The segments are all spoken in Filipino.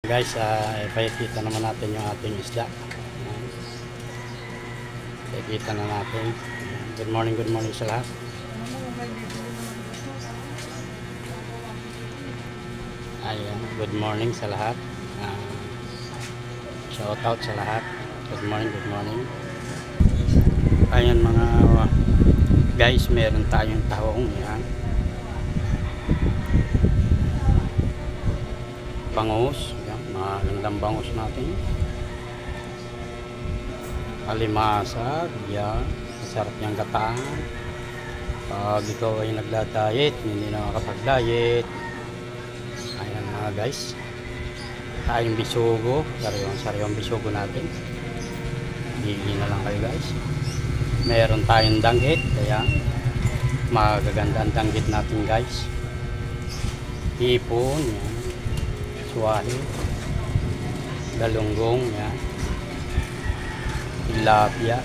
Guys, ipakita naman natin yung ating isda. Ipakita na natin. Good morning sa lahat. Ayan, good morning sa lahat. Shout out sa lahat. Good morning. Ayan mga guys, meron tayong tahong yan. Bangus, yan, magandang bangus natin. Alimasag, yan. Masarap niyang gataan. Pag ikaw ay nagda-diet, hindi na makapag-diet. Ayan mga guys. Tayong bisugo, sariwang bisugo natin. Higi na lang kayo guys. Meron tayong danggit, kaya magaganda ang danggit natin guys. Hipon, yan. Suwahi, galunggong, yan. Tilapia.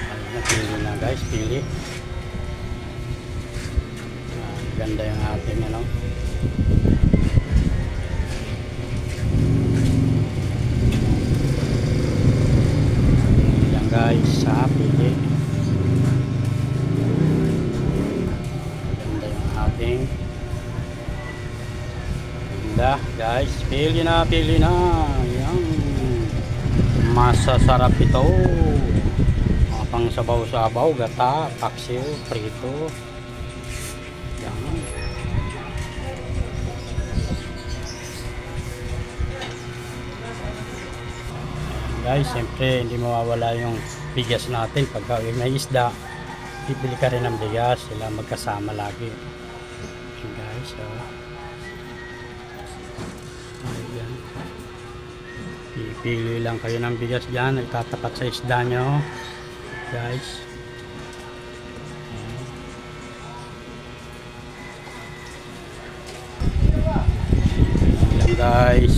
Ayan, pili na guys, pili. Ganda yung ating ano. Yan guys, sa pili. Ganda yung ating. Ganda guys, pili na. Yan. Masasarap ito. Pang sabaw-sabaw, gata, paksiw, prito. Yan. Guys, siyempre hindi mawawala yung bigas natin. Pagka may isda, bibili ka rin ng bigas, sila magkasama lagi. Yan guys, ayan. Pipili lang kayo ng bigas dyan, nagtatapat sa isda nyo guys. Ayan guys,